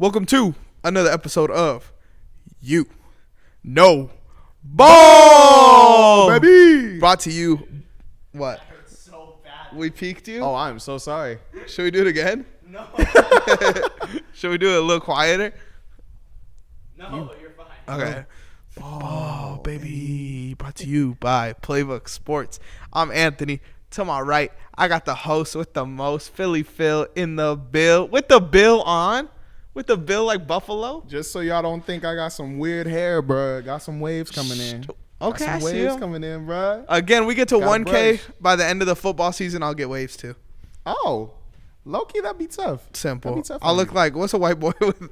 Welcome to another episode of You Know Ball, baby. Brought to you. What? That hurt so bad. We peaked you? Oh, I'm so sorry. Should we do it again? No. Should we do it a little quieter? No, you're fine. Okay. Oh, baby. Brought to you by Playbook Sports. I'm Anthony. To my right, I got the host with the most, Philly Phil, in the bill. With the bill on. With the bill like Buffalo. Just so y'all don't think I got some weird hair, bro. Got some waves coming in. Okay, got I some see waves 'em. coming in, bro. Again, we get to Got 1K. brush. By the end of the football season, I'll get waves too. Oh, low-key, that'd be tough. Simple. That'd be tough I'll on look you. like, what's a white boy with?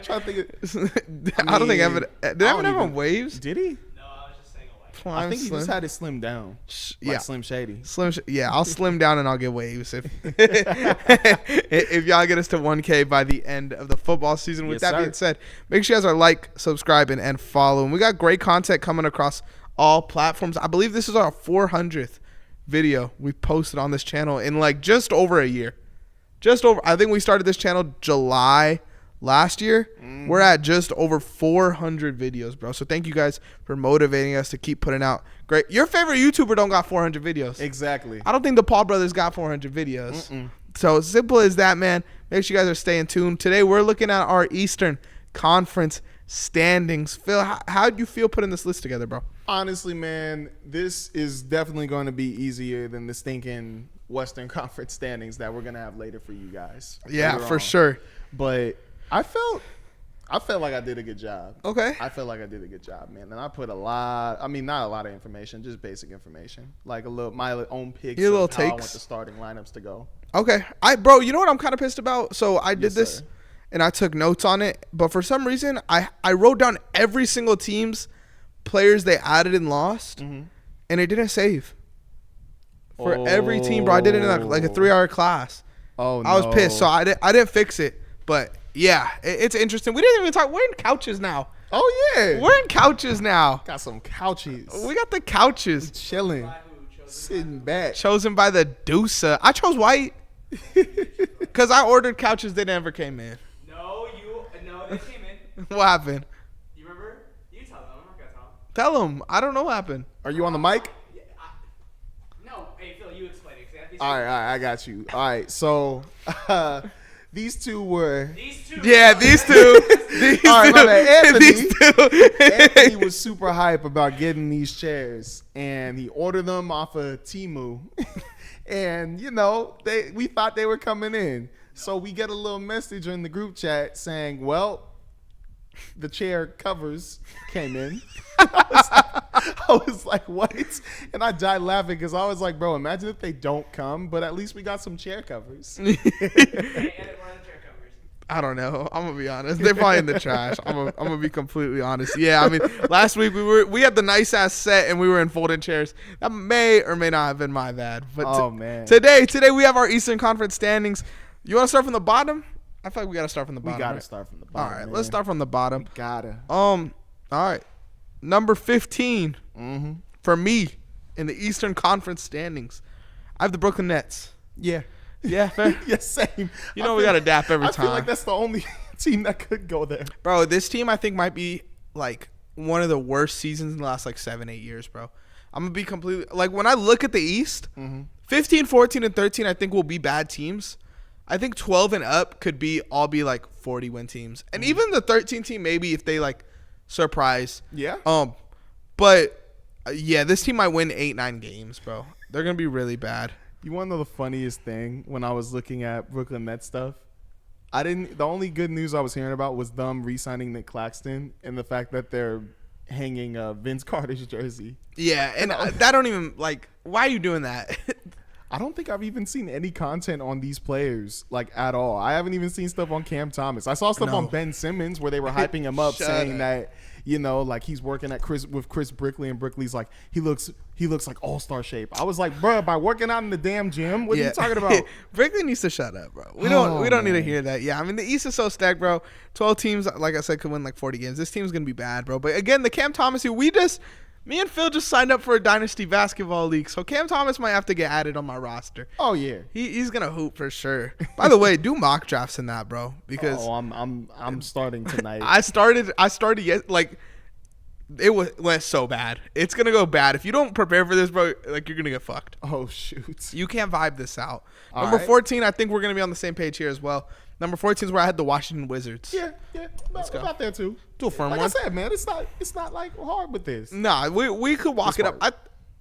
Trying to think I don't think Evan. Did I Evan don't have even- waves? Did he? No, I was just saying a white. Prime I think he Slim. just had it slimmed down. Like Yeah. Slim Shady. Yeah, I'll slim down and I'll get waves if y'all get us to 1K by the end of the football season. With Yes, that sir. being said, make sure you guys are like, subscribing, and following. We got great content coming across all platforms. I believe this is our 400th video we posted on this channel in like just over a year. I think we started this channel July last year. We're at just over 400 videos, bro. So thank you guys for motivating us to keep putting out great. Your favorite YouTuber don't got 400 videos. Exactly. I don't think the Paul brothers got 400 videos. So simple as that, man. Make sure you guys are staying tuned. Today we're looking at our Eastern Conference standings. Phil, how do you feel putting this list together, bro? Honestly, man, this is definitely going to be easier than the stinking Western Conference standings that we're going to have later for you guys. Yeah, later for on. sure. But I felt like I did a good job. Okay. I felt like I did a good job, man. And I put not a lot of information, just basic information. Like my own picks Your of little how I want takes. the starting lineups to go. Okay. Bro, you know what I'm kind of pissed about? So I did Yes, this sir. and I took notes on it. But for some reason, I wrote down every single team's players they added and lost. And it didn't save. For every team, bro. I did it in like a 3-hour class. Oh, no. I was pissed. So I didn't fix it. But yeah, it's interesting. We didn't even talk. We're in couches now. Oh, yeah. We're in couches now. Got some couches. We got the couches Chilling. Who chose Sitting back. chosen by the Deusa. I chose white because I ordered couches. They never came in. No, they came in. What happened? You remember? You tell them. I'm not gonna tell them. Tell them. I don't know what happened. Are you on the mic? Yeah, no, hey Phil, you explain it. 'Cause these All right, I got you. All right, so these two were. These two. Yeah, these two. These All right, my two. bad. Anthony. These two. Anthony was super hype about getting these chairs, and he ordered them off of Temu. And we thought they were coming in, so we get a little message in the group chat saying, "Well, the chair covers came in." I was like, what? And I died laughing because I was like, bro, imagine if they don't come, but at least we got some chair covers. Hey, edit one of the chair covers. I don't know. I'm gonna be honest. They're probably in the trash. I'm gonna be completely honest. Yeah, I mean, last week we had the nice ass set and we were in folding chairs. That may or may not have been my bad. But Oh, man. today we have our Eastern Conference standings. You want to start from the bottom? I feel like we gotta start from the We bottom. gotta right? start from the All bottom. right, man. let's start from the bottom. Gotta. All right, number 15 for me in the Eastern Conference standings. I have the Brooklyn Nets. Yeah. Yeah, fair. Yeah, same. You know we gotta dap every I feel time. like that's the only team that could go there. Bro, this team I think might be like one of the worst seasons in the last like 7-8 years, bro. I'm going to be completely like when I look at the East, 15, 14, and 13 I think will be bad teams. I think 12 and up could all be like 40 win teams. And even the 13 team maybe if they like surprise. Yeah. But yeah, this team might win 8-9 games, bro. They're going to be really bad. You want to know the funniest thing when I was looking at Brooklyn Nets stuff? The only good news I was hearing about was them re-signing Nick Claxton and the fact that they're hanging Vince Carter's jersey. Yeah, and that don't even like why are you doing that? I don't think I've even seen any content on these players like at all. I haven't even seen stuff on Cam Thomas. I saw stuff on Ben Simmons where they were hyping him up, Shut saying up. that like he's working with Chris Brickley, and Brickley's like he looks like all-star shape. I was like, bro, by working out in the damn gym, what are you talking about? Brickley needs to shut up, bro. We don't need to hear that. Yeah, I mean the East is so stacked, bro. 12 teams, like I said, could win like 40 games. This team's gonna be bad, bro. But again, the Cam Thomas, we Me and Phil just signed up for a Dynasty Basketball League, so Cam Thomas might have to get added on my roster. Oh yeah, He's gonna hoop for sure. By the way, do mock drafts in that, bro, because I'm starting tonight. I started like it went so bad. It's gonna go bad if you don't prepare for this, bro. Like you're gonna get fucked. Oh shoot, You can't vibe this out. All Number right. 14, I think we're gonna be on the same page here as well. Number 14 is where I had the Washington Wizards. yeah, Let's go. about there too. Do a firm Like one. I said, man, it's not like hard with this. Nah, we could walk This it up. part.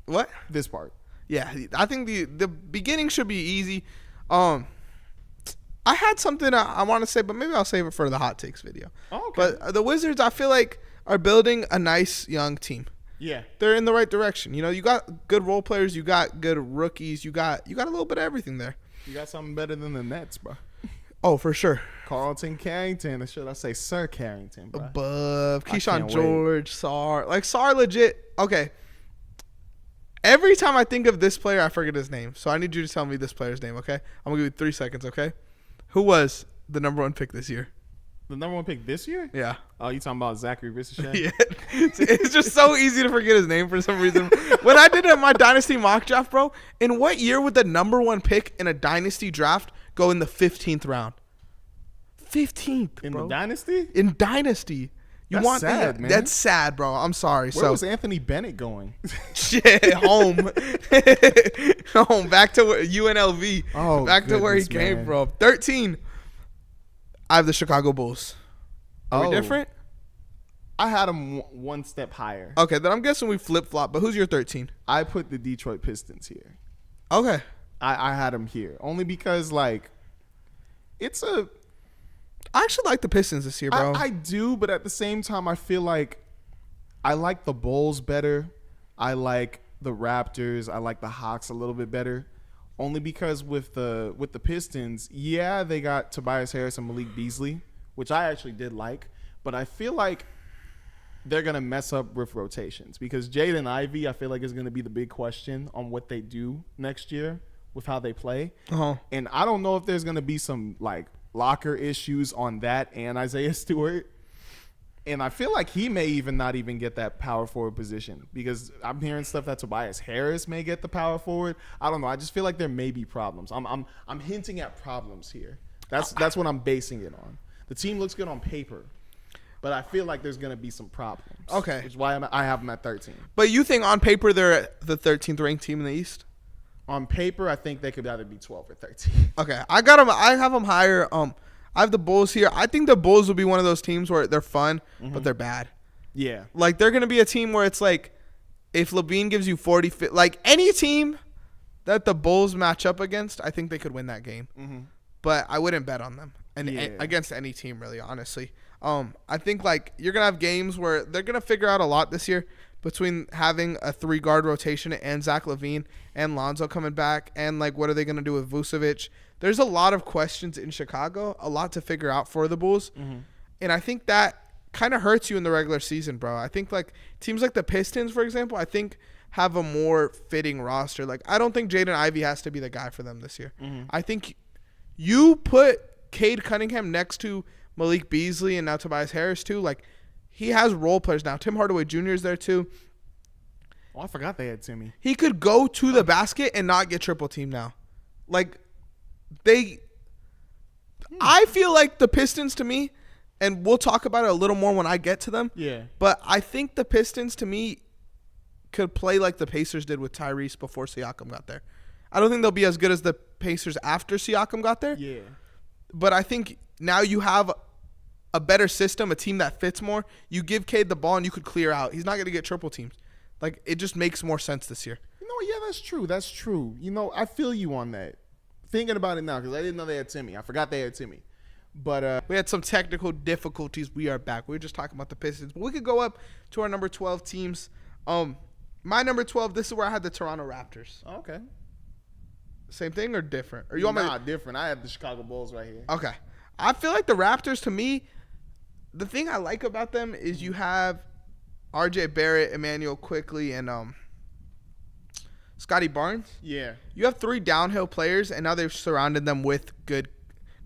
What? This part. Yeah, I think the beginning should be easy. I had something I want to say, but maybe I'll save it for the hot takes video. Oh, okay. But the Wizards, I feel like, are building a nice young team. Yeah. They're in the right direction. You know, you got good role players, you got good rookies, you got a little bit of everything there. You got something better than the Nets, bro. Oh, for sure. Carlton Carrington, or should I say Sir Carrington, bro? Above I Keyshawn can't George, Sarr. Like Sarr legit. Okay. Every time I think of this player, I forget his name. So I need you to tell me this player's name, okay? I'm going to give you 3 seconds, okay? Who was the number 1 pick this year? The number 1 pick this year? Yeah. Oh, you talking about Zachary Richardson? Yeah. It's just so easy to forget his name for some reason. When I did my Dynasty mock draft, bro, in what year would the number 1 pick in a Dynasty draft go in the 15th round? 15th, In bro. the Dynasty? In Dynasty. That's sad, man. That's sad, bro. I'm sorry. Where was Anthony Bennett going? Shit, home. Home. Back to UNLV. Oh, back to where he goodness, came man. from. 13. I have the Chicago Bulls. Are we different? I had him one step higher. Okay, then I'm guessing we flip-flop, but who's your 13? I put the Detroit Pistons here. Okay. I had him here. Only because, like, it's a... I actually like the Pistons this year, bro. I do, but at the same time, I feel like I like the Bulls better. I like the Raptors. I like the Hawks a little bit better. Only because with the Pistons, yeah, they got Tobias Harris and Malik Beasley, which I actually did like. But I feel like they're going to mess up with rotations because Jaden Ivey, I feel like, is going to be the big question on what they do next year with how they play. Uh-huh. And I don't know if there's going to be some, like, locker issues on that and Isaiah Stewart. And I feel like he may not even get that power forward position because I'm hearing stuff that Tobias Harris may get the power forward. I don't know. I just feel like there may be problems. I'm hinting at problems here. That's what I'm basing it on. The team looks good on paper, but I feel like there's going to be some problems. Okay. Which is why I have them at 13. But you think on paper they're the 13th ranked team in the East? On paper, I think they could either be 12 or 13. Okay. I got them. I have them higher. I have the Bulls here. I think the Bulls will be one of those teams where they're fun, but they're bad. Yeah. Like, they're going to be a team where it's like, if Levine gives you 40, like, any team that the Bulls match up against, I think they could win that game. Mm-hmm. But I wouldn't bet on them and Yeah. against any team, really, honestly. I think, like, you're going to have games where they're going to figure out a lot this year between having a 3-guard rotation and Zach LaVine and Lonzo coming back and, like, what are they going to do with Vucevic? There's a lot of questions in Chicago, a lot to figure out for the Bulls. Mm-hmm. And I think that kind of hurts you in the regular season, bro. I think, like, teams like the Pistons, for example, I think have a more fitting roster. Like, I don't think Jaden Ivey has to be the guy for them this year. Mm-hmm. I think you put Cade Cunningham next to Malik Beasley and now Tobias Harris, too. Like, he has role players now. Tim Hardaway Jr. is there, too. Oh, I forgot they had Timmy. He could go to the basket and not get triple team now. Like, I feel like the Pistons to me, and we'll talk about it a little more when I get to them. Yeah. But I think the Pistons to me could play like the Pacers did with Tyrese before Siakam got there. I don't think they'll be as good as the Pacers after Siakam got there. Yeah. But I think now you have a better system, a team that fits more. You give Cade the ball and you could clear out. He's not going to get triple teams. Like, it just makes more sense this year. You know, yeah, that's true. That's true. You know, I feel you on that. Thinking about it now, because I didn't know they had Timmy. I forgot they had Timmy. But we had some technical difficulties. We are back. We were just talking about the Pistons. But we could go up to our number 12 teams. My number 12, this is where I had the Toronto Raptors. okay. Same thing or different? Or you want me to- different. I have the Chicago Bulls right here. Okay. I feel like the Raptors, to me, the thing I like about them is you have RJ Barrett, Emmanuel Quickley, and Scotty Barnes. Yeah. You have 3 downhill players, and now they've surrounded them with good,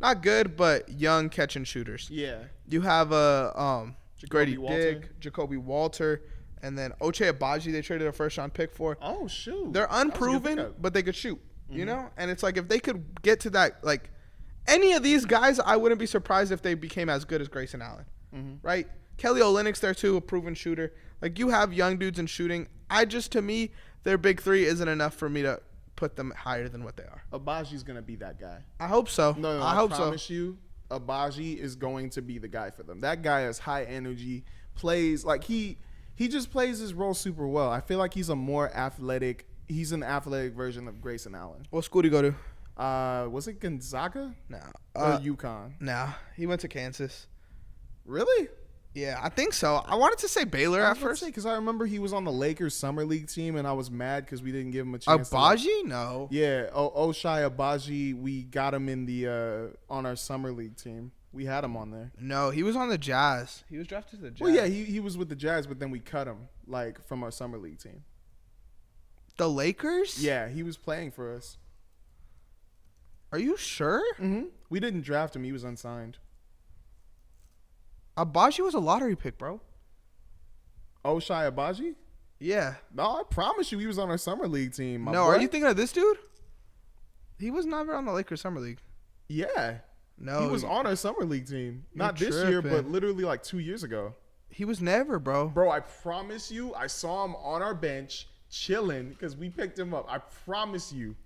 not good, but young catch and shooters. Yeah. You have Grady Walter. Dick, Jacoby Walter, And then Ochai Agbaji, they traded a first-round pick for. Oh, shoot. They're That was a good unproven, pickup. but they could shoot. You know? And it's like if they could get to that, like, any of these guys, I wouldn't be surprised if they became as good as Grayson Allen. Right? Kelly Olynyk's there, too, a proven shooter. Like, you have young dudes in shooting. To me, their big three isn't enough for me to put them higher than what they are. Abaji's going to be that guy. I hope so. No, I hope so. I promise you, Agbaji is going to be the guy for them. That guy has high energy, plays like he just plays his role super well. I feel like he's an athletic version of Grayson Allen. What school did he go to? Was it Gonzaga? No. Or UConn? No. He went to Kansas. Really? Yeah, I think so. I wanted to say Baylor at first. Because I remember he was on the Lakers summer league team, and I was mad because we didn't give him a chance. Agbaji? No. Yeah, Ochai Agbaji. We got him in the on our summer league team. We had him on there. No, he was on the Jazz. He was drafted to the Jazz. Well, yeah, he was with the Jazz, but then we cut him like from our summer league team. The Lakers? Yeah, he was playing for us. Are you sure? Mm-hmm. We didn't draft him; he was unsigned. Agbaji was a lottery pick, bro. Ochai Agbaji? Yeah. No, I promise you, he was on our summer league team. No, are you thinking of this dude? He was never on the Lakers summer league. Yeah. No. He was on our summer league team. Not this year, but literally like 2 years ago. He was never, bro. Bro, I promise you, I saw him on our bench chilling because we picked him up. I promise you.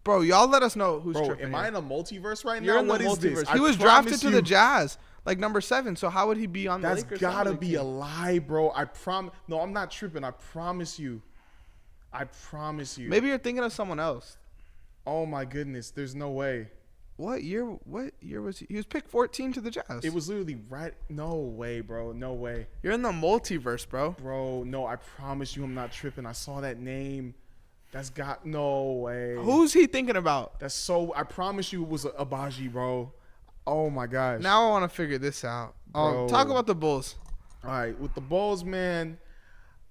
Bro, y'all let us know who's Bro, tripping. am I in a multiverse right You're now? in the What is this? multiverse. He was drafted to the Jazz, like number 7. So how would he be on the That's Lakers? gotta be a lie, bro. I promise. No, I'm not tripping. I promise you. Maybe you're thinking of someone else. Oh my goodness, there's no way. What year was he? He was picked 14 to the Jazz. It was literally right. No way, bro. No way. You're in the multiverse, bro. Bro, no, I promise you I'm not tripping. I saw that name. That's got no way. Who's he thinking about? I promise you it was Agbaji, bro. Oh my gosh. Now I want to figure this out. Talk about the Bulls. All right, with the Bulls, man,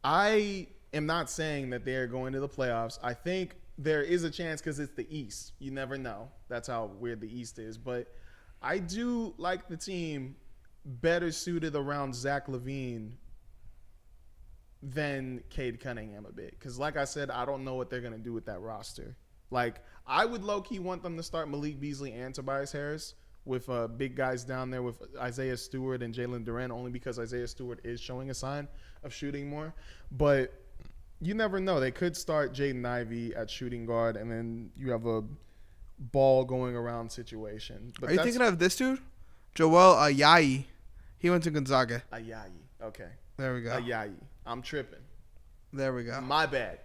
I am not saying that they're going to the playoffs. I think there is a chance because it's the East. You never know. That's how weird the East is. But I do like the team better suited around Zach LaVine than Cade Cunningham a bit. Because like I said, I don't know what they're going to do with that roster. Like, I would low-key want them to start Malik Beasley and Tobias Harris with big guys down there with Isaiah Stewart and Jalen Duren, only because Isaiah Stewart is showing a sign of shooting more. But you never know. They could start Jaden Ivey at shooting guard, and then you have a ball going around situation. But Are you thinking of this dude? Joel Ayayi. He went to Gonzaga. Ayayi. Okay. There we go. Ayayi. I'm tripping. There we go. My bad.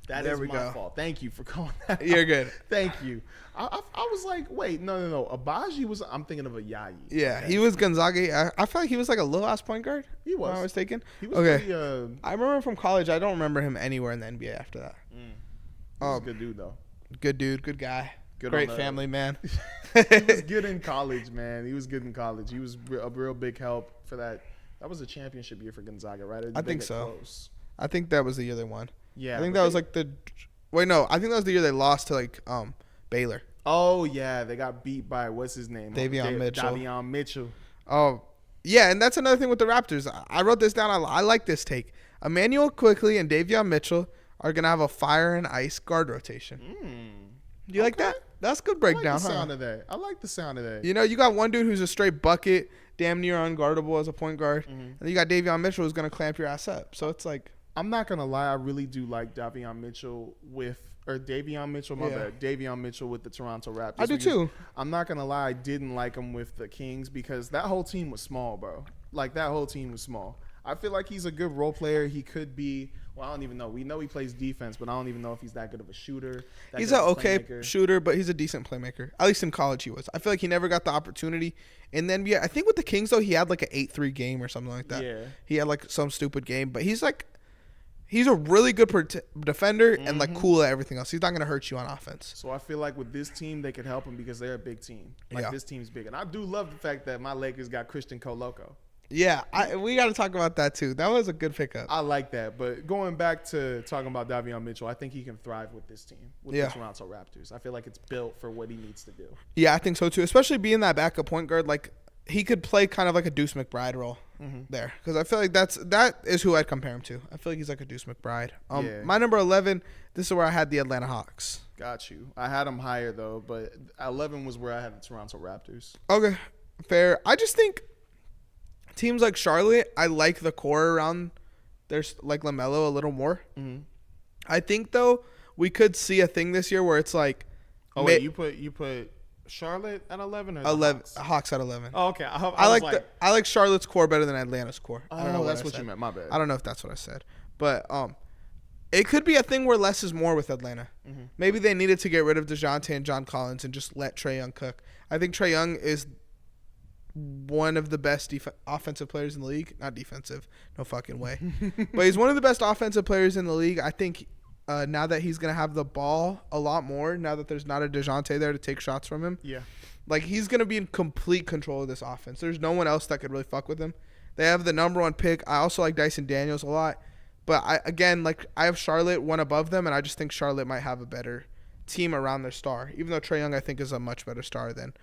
That There is we my go. fault. Thank you for calling that You're out. good. Thank you. I was like, wait, no. Agbaji was. I'm thinking of Ayayi. Yeah, Okay. he was Gonzaga. I feel like he was like a little ass point guard. He was. If I'm not mistaken. He was okay. pretty, I remember him from college. I don't remember him anywhere in the NBA after that. he was a good dude though. Good dude. Good guy. Good Great on the- family man. He was good in college, man. He was good in college. He was a real big help for that. That was a championship year for Gonzaga, right? Or did I they think get so. Close? I think that was the year they won. Yeah. I think but that was they- like the. Wait, no. I think that was the year they lost to like Baylor. Oh yeah, they got beat by what's his name? Davion Mitchell. Davion Mitchell. Oh, yeah, and that's another thing with the Raptors. I wrote this down. I like this take. Emmanuel Quickley and Davion Mitchell are gonna have a fire and ice guard rotation. Do you like Okay. that? That's good I breakdown, like the huh? sound of that. I like the sound of that. You know, you got one dude who's a straight bucket, damn near unguardable as a point guard, and you got Davion Mitchell who's gonna clamp your ass up. So it's like, I'm not gonna lie, I really do like Davion Mitchell with Davion Mitchell, my Yeah. bad. Davion Mitchell with the Toronto Raptors. I do because too. I'm not gonna lie, I didn't like him with the Kings because that whole team was small, bro. Like that whole team was small. I feel like he's a good role player. He could be. Well, I don't even know. We know he plays defense, but I don't even know if he's that good of a shooter. He's an okay shooter, but he's a decent playmaker. At least in college he was. I feel like he never got the opportunity. And then, yeah, I think with the Kings, though, he had like an 8-3 game or something like that. Yeah. He had like some stupid game. But he's a really good defender and like cool at everything else. He's not going to hurt you on offense. So I feel like with this team, they could help him because they're a big team. Like Yeah. this team's big. And I do love the fact that my Lakers got Christian Coloco. Yeah, we got to talk about that too. That was a good pickup. I like that. But going back to talking about Davion Mitchell, I think he can thrive with this team, with Yeah. the Toronto Raptors. I feel like it's built for what he needs to do. Yeah, I think so too. Especially being that backup point guard, like he could play kind of like a Deuce McBride role. there because I feel like that is who I'd compare him to. I feel like he's like a Deuce McBride. Yeah. My number 11. This is where I had the Atlanta Hawks. Got you. I had them higher though, but 11 was where I had the Toronto Raptors. Okay, fair. I just think teams like Charlotte, I like the core around. There's like LaMelo a little more. Mm-hmm. I think though we could see a thing this year where it's like. Oh wait, you put Charlotte at 11 or the 11 Hawks? Hawks at 11. Oh, okay. I like Charlotte's core better than Atlanta's core. Oh, I don't know that's what you meant. My bad. I don't know if that's what I said, but it could be a thing where less is more with Atlanta. Mm-hmm. Maybe they needed to get rid of DeJounte and John Collins and just let Trae Young cook. I think Trae Young is one of the best offensive players in the league. Not defensive, no fucking way. But he's one of the best offensive players in the league. I think now that he's gonna have the ball a lot more, now that there's not a DeJounte there to take shots from him. Yeah. Like, he's going to be in complete control of this offense. There's no one else that could really fuck with him. They have the number 1 pick. I also like Dyson Daniels a lot. But, I have Charlotte one above them, and I just think Charlotte might have a better team around their star, even though Trae Young, I think, is a much better star than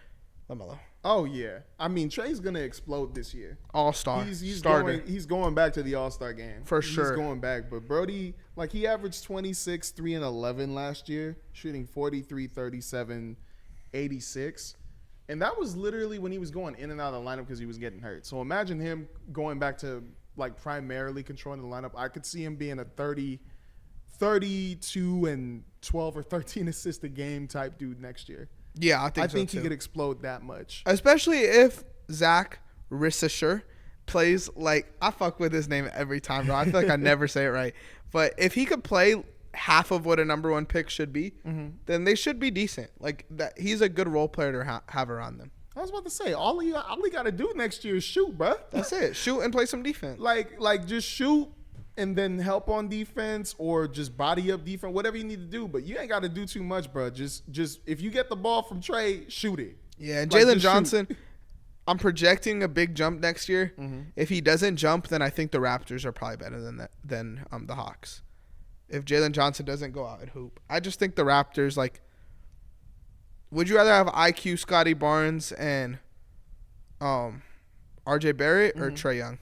LaMelo. Oh, yeah. I mean, Trae's going to explode this year. All-star. He's starter. going back to the All-Star game. For sure. He's going back. But Brody, like, he averaged 26, 3, and 11 last year, shooting 43, 37, 86. And that was literally when he was going in and out of the lineup because he was getting hurt. So imagine him going back to, like, primarily controlling the lineup. I could see him being a 32 and 12 or 13 assist a game type dude next year. Yeah, I think he could explode that much. Especially if Zach Risisher plays like – I fuck with his name every time, bro. I feel like I never say it right. But if he could play – half of what a number 1 pick should be, then they should be decent. Like that, he's a good role player to have around them. I was about to say, all he got to do next year is shoot, bro. That's it. Shoot and play some defense. Like just shoot and then help on defense or just body up defense, whatever you need to do. But you ain't got to do too much, bro. Just if you get the ball from Trae, shoot it. Yeah, and Like, Jalen just Johnson, shoot. I'm projecting a big jump next year. If he doesn't jump, then I think the Raptors are probably better than the Hawks. If Jalen Johnson doesn't go out and hoop. I just think the Raptors, like, would you rather have IQ, Scotty Barnes, and RJ Barrett or Trae Young?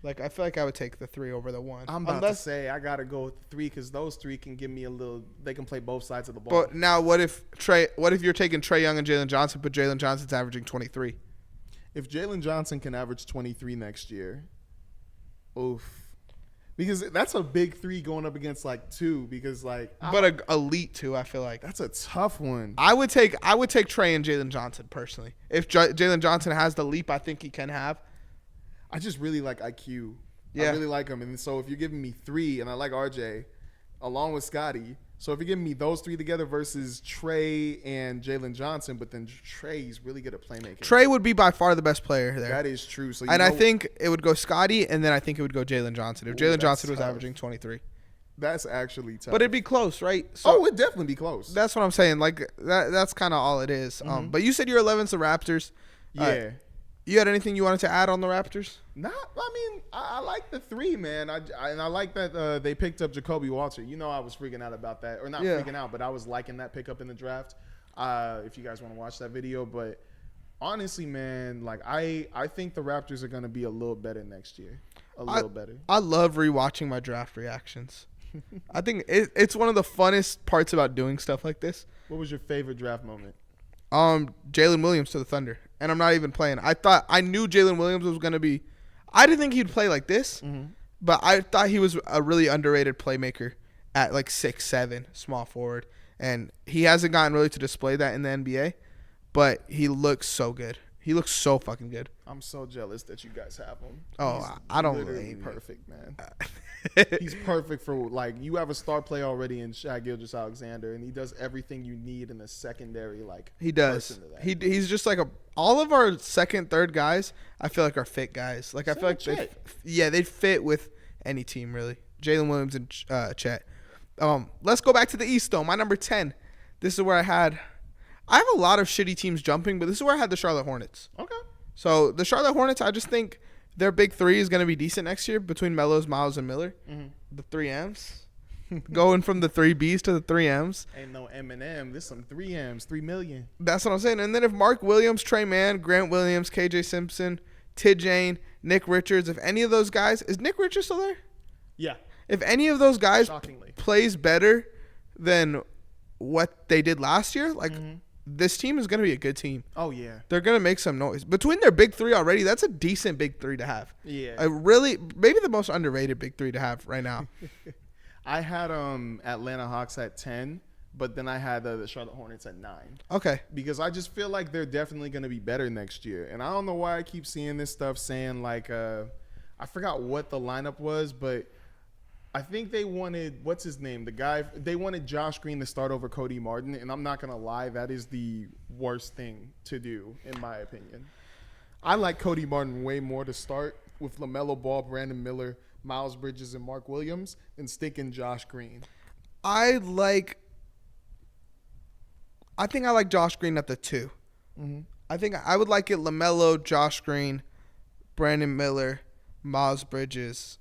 Like, I feel like I would take the 3 over the 1. I'm about to say I got to go with the 3 because those 3 can give me a little – they can play both sides of the ball. But now what if you're taking Trae Young and Jalen Johnson, but Jalen Johnson's averaging 23? If Jalen Johnson can average 23 next year, oof. Because that's a big 3 going up against like 2. Because like, but a elite 2, I feel like that's a tough one. I would take Trae and Jalen Johnson personally. If Jalen Johnson has the leap, I think he can have. I just really like IQ. Yeah. I really like him, and so if you're giving me 3, and I like RJ, along with Scotty. So if you're giving me those 3 together versus Trae and Jalen Johnson, but then Trae's really good at playmaking. Trae would be by far the best player there. That is true. So I think it would go Scotty, and then I think it would go Jalen Johnson. If Jalen Johnson was tough. averaging 23. That's actually tough. But it'd be close, right? So it'd definitely be close. that's what I'm saying. Like, that's kind of all it is. But you said your 11's the Raptors. Yeah. You had anything you wanted to add on the Raptors? I like the 3, man. I like that they picked up Jacoby Walter. You know, I was freaking out about that, or not freaking out, but I was liking that pickup in the draft. If you guys want to watch that video, but honestly, man, like I think the Raptors are going to be a little better next year. A little better. I love rewatching my draft reactions. I think it's one of the funnest parts about doing stuff like this. What was your favorite draft moment? Jalen Williams to the Thunder. And I'm not even playing. I knew Jalen Williams was going to be – I didn't think he'd play like this, but I thought he was a really underrated playmaker at like 6'7", small forward. And he hasn't gotten really to display that in the NBA, but he looks so good. He looks so fucking good. I'm so jealous that you guys have him. Oh, I don't literally blame perfect, man. He's perfect for, like, you have a star player already in Shai Gilgeous-Alexander, and he does everything you need in a secondary, like, he does. person to that. He's just like all of our second, third guys, I feel like are fit guys. Like, I feel like they fit with any team, really. Jalen Williams and Chet. Let's go back to the East, though. My number 10. This is where I have a lot of shitty teams jumping, but this is where I had the Charlotte Hornets. Okay. So the Charlotte Hornets, I just think their big 3 is going to be decent next year between Melos, Miles, and Miller. The 3 M's. Going from the 3 B's to the 3 M's. Ain't no M&M. This some 3 M's, 3 million. That's what I'm saying. And then if Mark Williams, Trey Mann, Grant Williams, KJ Simpson, Tid Jane, Nick Richards. If any of those guys, is Nick Richards still there? Yeah. If any of those guys Shockingly. plays better than what they did last year, like this team is going to be a good team. Oh, yeah. They're going to make some noise. Between their big three already, that's a decent big three to have. Yeah. Maybe the most underrated big three to have right now. I had Atlanta Hawks at 10, but then I had the Charlotte Hornets at 9. Okay. Because I just feel like they're definitely going to be better next year. And I don't know why I keep seeing this stuff saying like I forgot what the lineup was, but I think they wanted, what's his name? They wanted Josh Green to start over Cody Martin. And I'm not going to lie, that is the worst thing to do, in my opinion. I like Cody Martin way more to start with LaMelo Ball, Brandon Miller, Miles Bridges, and Mark Williams than sticking Josh Green. I think I like Josh Green at the 2. I think I would like it LaMelo, Josh Green, Brandon Miller, Miles Bridges,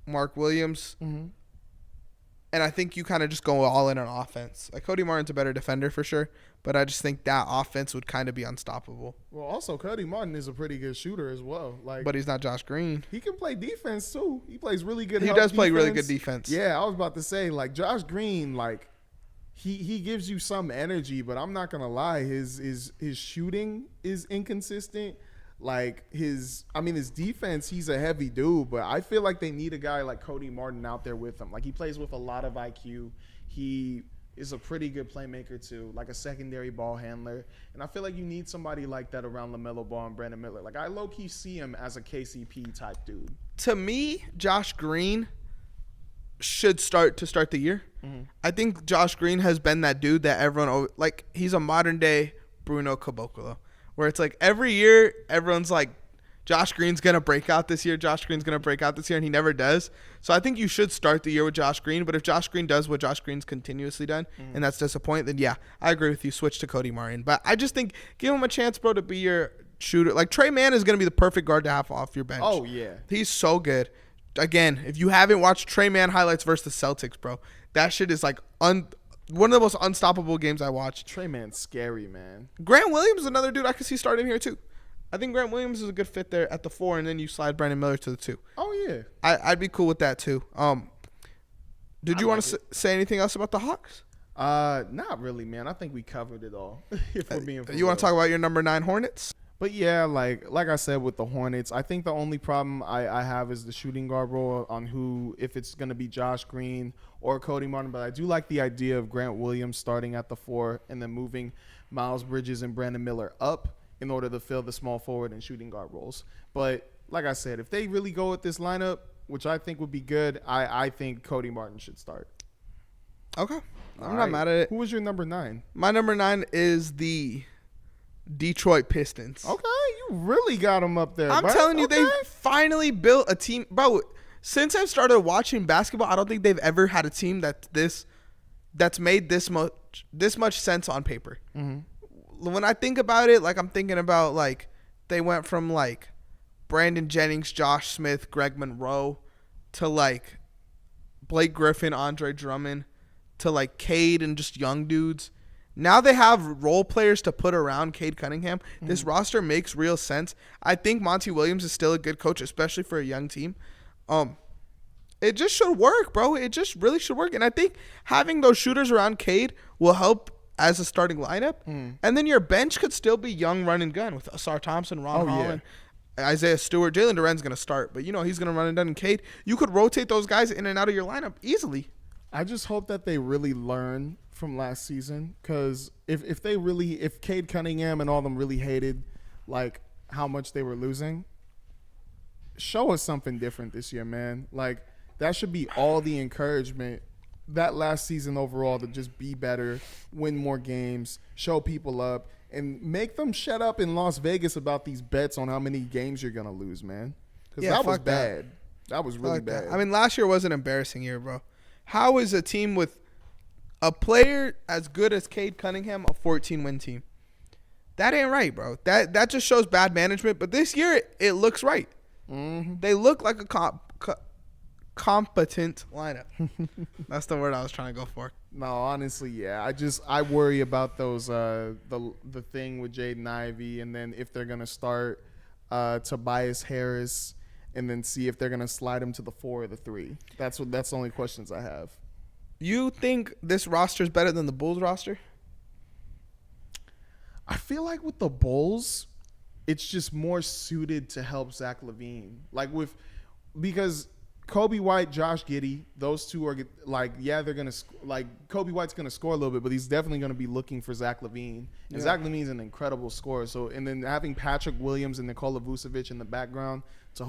Mark Williams. And I think you kind of just go all in on offense. Like Cody Martin's a better defender for sure, but I just think that offense would kind of be unstoppable. Well, also Cody Martin is a pretty good shooter as well. But he's not Josh Green. He can play defense too. He plays really good. He does play really good defense. Yeah, I was about to say like Josh Green, like he gives you some energy, but I'm not gonna lie, his shooting is inconsistent. Like his defense, he's a heavy dude, but I feel like they need a guy like Cody Martin out there with him. Like he plays with a lot of IQ. He is a pretty good playmaker too, like a secondary ball handler. And I feel like you need somebody like that around LaMelo Ball and Brandon Miller. Like I low-key see him as a KCP type dude. To me, Josh Green should start the year. I think Josh Green has been that dude that everyone, like he's a modern day Bruno Caboclo. Where it's like every year, everyone's like, Josh Green's going to break out this year. Josh Green's going to break out this year, and he never does. So I think you should start the year with Josh Green. But if Josh Green does what Josh Green's continuously done, and that's disappointing, then yeah, I agree with you. Switch to Cody Martin. But I just think give him a chance, bro, to be your shooter. Like Trey Mann is going to be the perfect guard to have off your bench. Oh, yeah. He's so good. Again, if you haven't watched Trey Mann highlights versus the Celtics, bro, that shit is like one of the most unstoppable games I watched. Trey Mann's scary, man. Grant Williams is another dude I could see starting here too. I think Grant Williams is a good fit there at the 4, and then you slide Brandon Miller to the 2. Oh, yeah. I'd be cool with that too. Did you want to say anything else about the Hawks? Not really, man. I think we covered it all. If we're being You want to talk about your number 9 Hornets? But yeah, like I said with the Hornets, I think the only problem I have is the shooting guard role on if it's going to be Josh Green or Cody Martin. But I do like the idea of Grant Williams starting at the 4 and then moving Miles Bridges and Brandon Miller up in order to fill the small forward and shooting guard roles. But like I said, if they really go with this lineup, which I think would be good, I think Cody Martin should start. Okay. I'm not mad at it. Who was your number 9? My number 9 is the Detroit Pistons. Okay, you really got them up there. I'm telling you, they finally built a team. Bro, since I've started watching basketball, I don't think they've ever had a team that's made this much sense on paper. When I think about it, like I'm thinking about like they went from like Brandon Jennings, Josh Smith, Greg Monroe to like Blake Griffin, Andre Drummond to like Cade and just young dudes. Now they have role players to put around Cade Cunningham. This roster makes real sense. I think Monty Williams is still a good coach, especially for a young team. It just should work, bro. It just really should work. And I think having those shooters around Cade will help as a starting lineup. And then your bench could still be young run and gun with Asar Thompson, Ron Holland, Isaiah Stewart. Jalen Duren's going to start, but, he's going to run and gun. And Cade, you could rotate those guys in and out of your lineup easily. I just hope that they really learn from last season, because if Cade Cunningham and all them really hated like how much they were losing, show us something different this year, man. Like that should be all the encouragement that last season overall, to just be better, win more games, show people up, and make them shut up in Las Vegas about these bets on how many games you're gonna lose, man. Because that was bad. That was really bad. I mean, last year was an embarrassing year, bro. How is a team with a player as good as Cade Cunningham a 14-win team? That ain't right, bro. That just shows bad management. But this year, it looks right. They look like a competent lineup. That's the word I was trying to go for. No, honestly, yeah. I worry about those the thing with Jaden Ivey, and then if they're gonna start Tobias Harris and then see if they're gonna slide him to the 4 or the 3. That's the only questions I have. You think this roster is better than the Bulls roster? I feel like with the Bulls, it's just more suited to help Zach LaVine. Because Kobe White, Josh Giddey, those two are they're gonna Kobe White's gonna score a little bit, but he's definitely gonna be looking for Zach LaVine. And Zach LaVine's an incredible scorer. So and then having Patrick Williams and Nikola Vucevic in the background to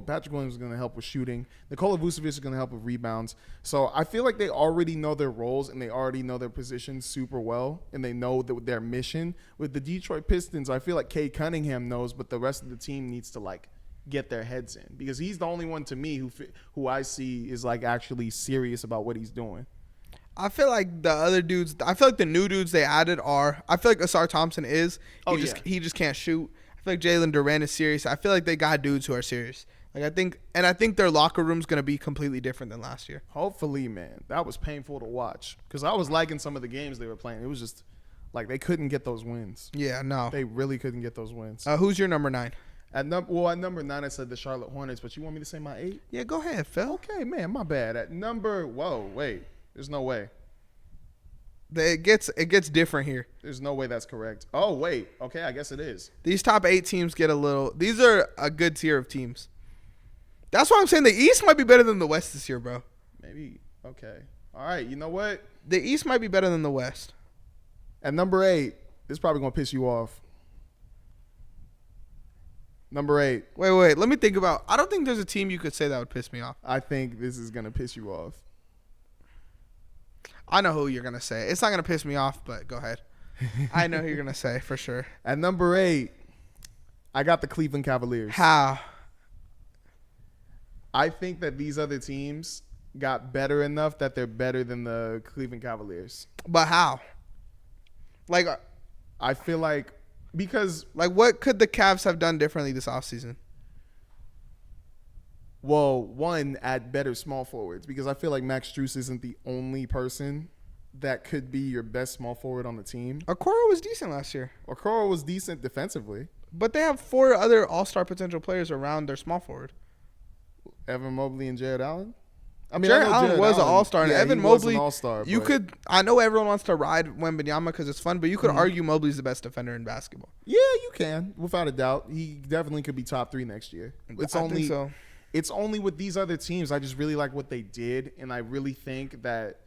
Patrick Williams is gonna help with shooting. Nikola Vucevic is gonna help with rebounds. So I feel like they already know their roles and they already know their positions super well, and they know their mission. With the Detroit Pistons, I feel like Cade Cunningham knows, but the rest of the team needs to get their heads in, because he's the only one to me who I see is actually serious about what he's doing. I feel like the other dudes, I feel like the new dudes they added I feel like Asar Thompson is. He just can't shoot. I feel like Jalen Duren is serious. I feel like they got dudes who are serious. I think their locker room's going to be completely different than last year. Hopefully, man. That was painful to watch because I was liking some of the games they were playing. It was just they couldn't get those wins. Yeah, no. They really couldn't get those wins. Who's your number 9? At number 9, I said the Charlotte Hornets, but you want me to say my 8? Yeah, go ahead, Phil. Okay, man, my bad. At number, there's no way. It gets different here. There's no way that's correct. Oh, wait. Okay, I guess it is. These top 8 teams these are a good tier of teams. That's why I'm saying the East might be better than the West this year, bro. Maybe. Okay. All right, you know what? The East might be better than the West. At number 8, this is probably going to piss you off. Number 8. Wait. Let me think about. I don't think there's a team you could say that would piss me off. I think this is going to piss you off. I know who you're going to say. It's not going to piss me off, but go ahead. I know who you're going to say for sure. At number 8, I got the Cleveland Cavaliers. How? I think that these other teams got better enough that they're better than the Cleveland Cavaliers. But how? I feel like because what could the Cavs have done differently this offseason? Well, one, add better small forwards, because I feel like Max Strus isn't the only person that could be your best small forward on the team. Okoro was decent last year. Okoro was decent defensively. But they have 4 other all-star potential players around their small forward. Evan Mobley and Jared Allen? Jared Allen was an all-star. Yeah, and Evan he Mobley, was an all-star. I know everyone wants to ride Wembanyama because it's fun, but you could argue Mobley's the best defender in basketball. Yeah, you can, without a doubt. He definitely could be top 3 next year. I think so. It's only with these other teams, I just really like what they did, and I really think that,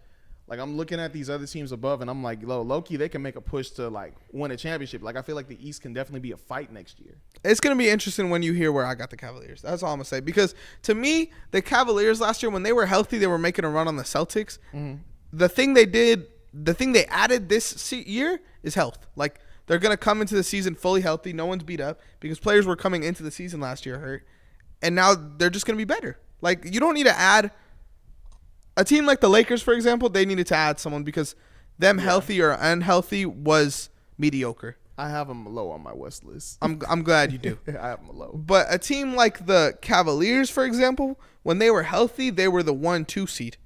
I'm looking at these other teams above, and I'm like, low-key, they can make a push to, win a championship. I feel like the East can definitely be a fight next year. It's going to be interesting when you hear where I got the Cavaliers. That's all I'm going to say. Because, to me, the Cavaliers last year, when they were healthy, they were making a run on the Celtics. Mm-hmm. The thing they added this year is health. They're going to come into the season fully healthy. No one's beat up because players were coming into the season last year hurt. And now they're just going to be better. You don't need to add a team like the Lakers, for example. They needed to add someone because them healthy or unhealthy was mediocre. I have them low on my West list. I'm glad you do. I have them low. But a team like the Cavaliers, for example, when they were healthy, they were the 1-2 seed.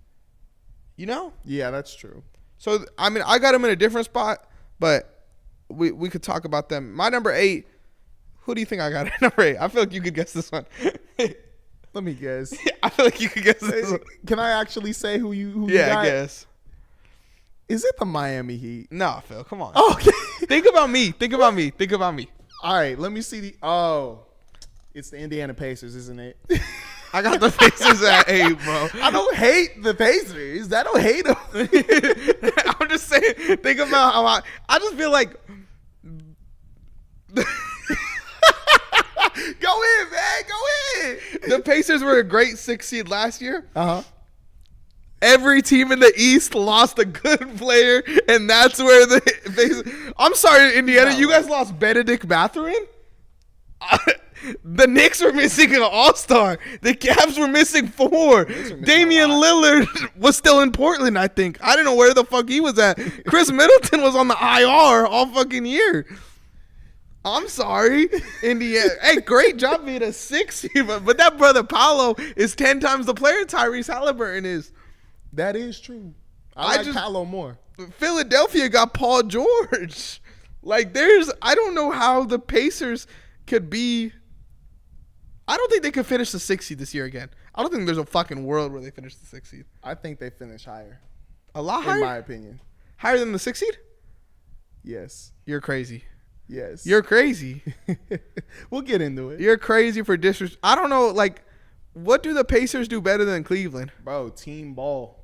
You know? Yeah, that's true. So, I got them in a different spot, but we could talk about them. My number 8. Who do you think I got at number 8? I feel like you could guess this one. Let me guess. I feel like you could guess this one. Can I actually say who you got? Yeah, I guess. Is it the Miami Heat? No, Phil, come on. Oh, okay. Think about me. All right, let me see it's the Indiana Pacers, isn't it? I got the Pacers at 8, bro. I don't hate the Pacers. I don't hate them. I'm just saying, think about how I just feel like Go in, man. Go in. The Pacers were a great 6th seed last year. Uh-huh. Every team in the East lost a good player, and that's where the Pacers. I'm sorry, Indiana. You guys lost Benedict Mathurin? The Knicks were missing an all-star. The Cavs were missing 4. Damian Lillard was still in Portland, I think. I don't know where the fuck he was at. Chris Middleton was on the IR all fucking year. I'm sorry, Indiana. Hey, great job being a 6th seed, but that brother Paolo is 10 times the player Tyrese Halliburton is. That is true. I like Paolo more. Philadelphia got Paul George. I don't know how the Pacers could be. I don't think they could finish the 6th seed this year again. I don't think there's a fucking world where they finish the 6th seed. I think they finish higher. A lot higher? In my opinion. Higher than the 6th seed? Yes. You're crazy. Yes. You're crazy. We'll get into it. You're crazy for disrespect. I don't know, like, what do the Pacers do better than Cleveland? Bro, team ball.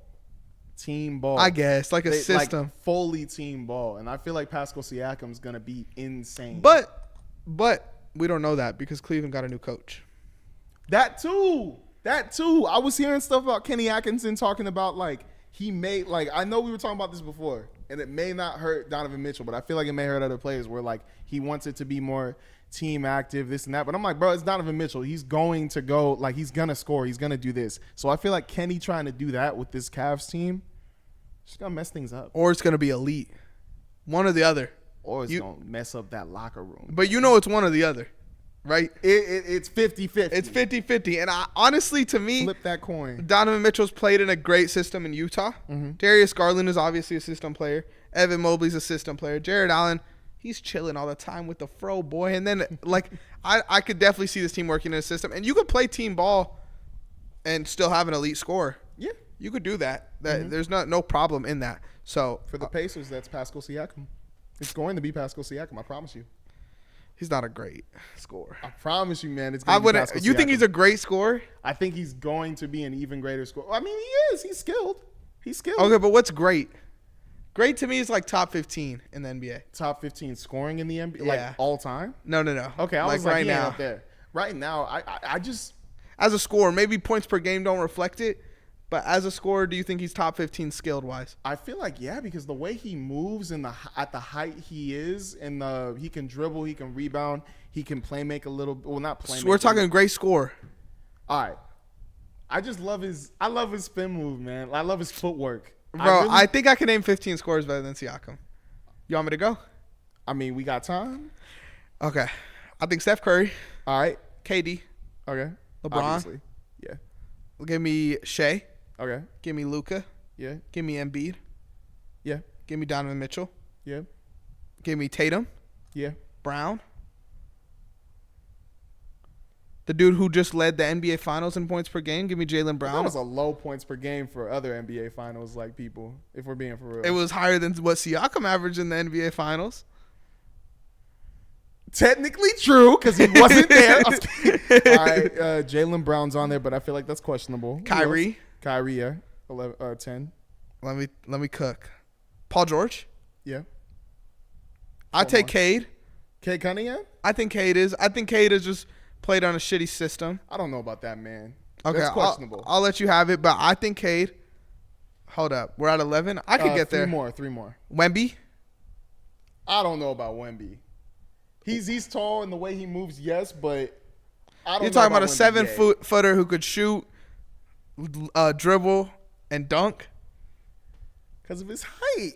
Team ball. I guess, like a system. Like fully team ball. And I feel like Pascal Siakam's going to be insane. But we don't know that because Cleveland got a new coach. That too. I was hearing stuff about Kenny Atkinson talking about, like, he made, like, I know we were talking about this before, and it may not hurt Donovan Mitchell, but I feel like it may hurt other players where, like, he wants it to be more team active, this and that. But I'm like, bro, it's Donovan Mitchell. He's going to go, like, he's going to score. He's going to do this. So I feel like Kenny trying to do that with this Cavs team, just going to mess things up. Or it's going to be elite. One or the other. Or it's going to mess up that locker room. But you know it's one or the other, right? It's 50-50. It's 50-50. And honestly, to me, flip that coin. Donovan Mitchell's played in a great system in Utah. Mm-hmm. Darius Garland is obviously a system player. Evan Mobley's a system player. Jared Allen, he's chilling all the time with the fro, boy. And then, like, I could definitely see this team working in a system. And you could play team ball and still have an elite score. Yeah. You could do that. There's no problem in that. So for the Pacers, that's Pascal Siakam. It's going to be Pascal Siakam, I promise you. He's not a great scorer. I promise you, man. It's going to be Pascal Siakam. You think he's a great scorer? I think he's going to be an even greater scorer. I mean, he is. He's skilled. Okay, but what's great? Great to me is like top 15 in the NBA. Top 15 scoring in the NBA? Like all time? No. Okay, I was like right now. Up there. Right now, I just... As a scorer, maybe points per game don't reflect it, but as a scorer, do you think he's top 15 skilled-wise? I feel like, yeah, because the way he moves and at the height he is, and he can dribble, he can rebound, he can play make a little... Well, not play so we're talking great score. All right. I just love his spin move, man. I love his footwork. Bro, I think I can name 15 scores better than Siakam. You want me to go? I mean, we got time. Okay. I think Steph Curry. All right. KD. Okay. LeBron. Obviously. Yeah. Give me Shea. Okay. Give me Luka. Yeah. Give me Embiid. Yeah. Give me Donovan Mitchell. Yeah. Give me Tatum. Yeah. Brown. The dude who just led the NBA Finals in points per game. Give me Jaylen Brown. That was a low points per game for other NBA Finals like people, if we're being for real. It was higher than what Siakam averaged in the NBA Finals. Technically true, because he wasn't there. All right, Jaylen Brown's on there, but I feel like that's questionable. Kyrie, yeah, 10. Let me cook. Paul George. Yeah. I take Cade. Cade Cunningham. I think Cade is just played on a shitty system. I don't know about that, man. Okay, that's questionable. I'll let you have it, but I think Cade. Hold up, we're at 11. I could get there. Three more. Wemby. I don't know about Wemby. He's tall in the way he moves, yes, but I don't. You're know talking about a Wemby 7-footer who could shoot, dribble, and dunk. Because of his height.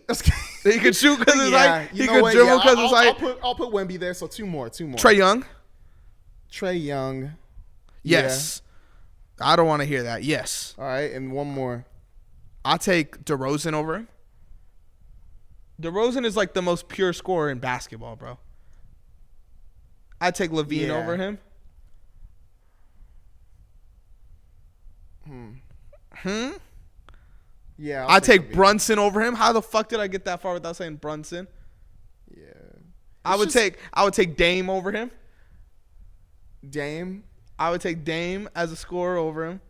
He could shoot because of his height. He could dribble because of his height. I'll put Wemby there. So two more. Trae Young. Yes. Yeah. I don't want to hear that. Yes. All right, and one more. I'll take DeRozan over him. DeRozan is like the most pure scorer in basketball, bro. I'd take Levine over him. Yeah. I'd take Brunson over him. How the fuck did I get that far without saying Brunson? Yeah. I would take Dame over him. Dame? I would take Dame as a scorer over him.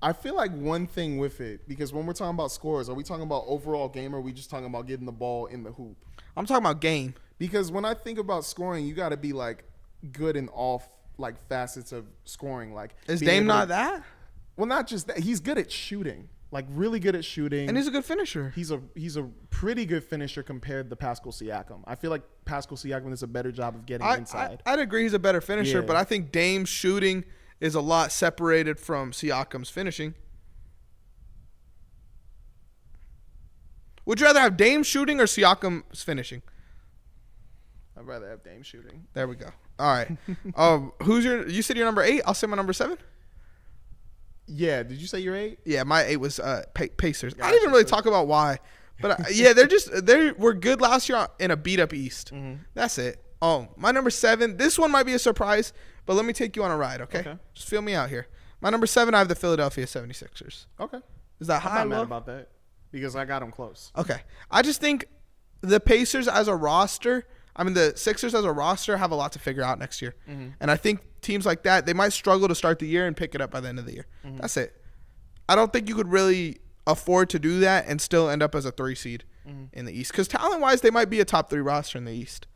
I feel like one thing with it, because when we're talking about scores, are we talking about overall game or are we just talking about getting the ball in the hoop? I'm talking about game. Because when I think about scoring, you got to be like good in all like facets of scoring. Like, is Dame not that? Well, not just that. He's good at shooting. Like, really good at shooting. And he's a good finisher. He's a pretty good finisher compared to Pascal Siakam. I feel like Pascal Siakam does a better job of getting inside. I'd agree he's a better finisher, but I think Dame's shooting is a lot separated from Siakam's finishing. Would you rather have Dame shooting or Siakam's finishing? I'd rather have Dame shooting. There we go. All right. You said you're number 8? I'll say my number 7. Yeah, did you say you're 8? Yeah, my 8 was Pacers. Gotcha. I didn't even really talk about why, but yeah, they were good last year in a beat up East. Mm-hmm. That's it. Oh, my number 7. This one might be a surprise, but let me take you on a ride, okay? Okay. Just feel me out here. My number 7, I have the Philadelphia 76ers. Okay. Is that I'm high? not mad Low? about that because I got them close. Okay. I just think the Pacers as a roster, the Sixers as a roster have a lot to figure out next year. Mm-hmm. And I think teams like that, they might struggle to start the year and pick it up by the end of the year. Mm-hmm. That's it. I don't think you could really afford to do that and still end up as a 3 seed in the East. Because talent-wise, they might be a top 3 roster in the East.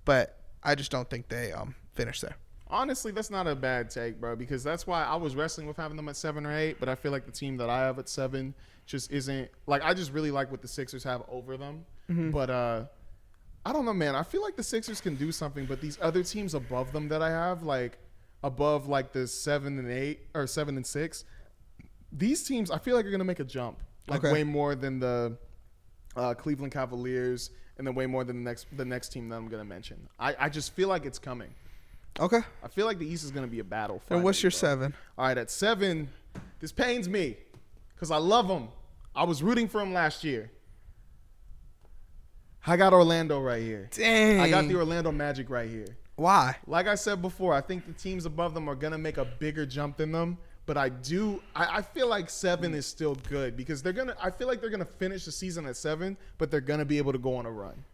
But I just don't think they finish there. Honestly, that's not a bad take, bro, because that's why I was wrestling with having them at 7 or 8, but I feel like the team that I have at 7 just isn't – like, I just really like what the Sixers have over them. Mm-hmm. But I don't know, man. I feel like the Sixers can do something, but these other teams above them that I have, like above like the 7 and 8 or 7 and 6, these teams I feel like are going to make a jump, like way more than the Cleveland Cavaliers and then way more than the next team that I'm going to mention. I just feel like it's coming. Okay. I feel like the East is going to be a battle. And what's your bro. 7? All right, at 7, this pains me because I love them. I was rooting for them last year. I got Orlando right here. Dang. I got the Orlando Magic right here. Why? Like I said before, I think the teams above them are going to make a bigger jump than them. But I feel like 7 is still good because I feel like they're going to finish the season at 7, but they're going to be able to go on a run.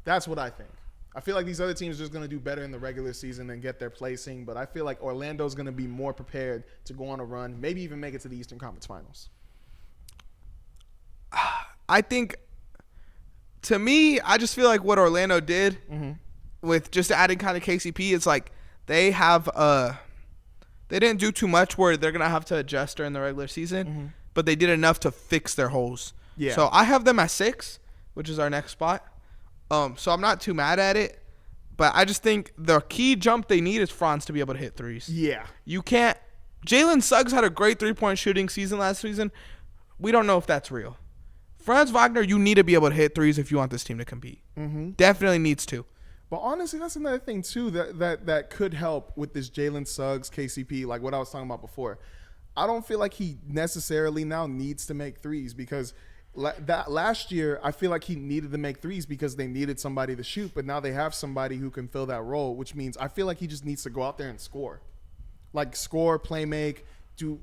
That's what I think. I feel like these other teams are just going to do better in the regular season and get their placing, but I feel like Orlando's going to be more prepared to go on a run, maybe even make it to the Eastern Conference Finals. I think, to me, I just feel like what Orlando did with just adding kind of KCP, it's like they have they didn't do too much where they're going to have to adjust during the regular season, but they did enough to fix their holes. Yeah. So I have them at 6, which is our next spot. So I'm not too mad at it, but I just think the key jump they need is Franz to be able to hit threes. Yeah. You can't. Jalen Suggs had a great 3-point shooting season last season. We don't know if that's real. Franz Wagner, you need to be able to hit threes if you want this team to compete. Definitely needs to. But honestly, that's another thing too that could help with this Jalen Suggs, KCP, like what I was talking about before. I don't feel like he necessarily now needs to make threes because that last year I feel like he needed to make threes because they needed somebody to shoot, but now they have somebody who can fill that role, which means I feel like he just needs to go out there and score. Like score, play make,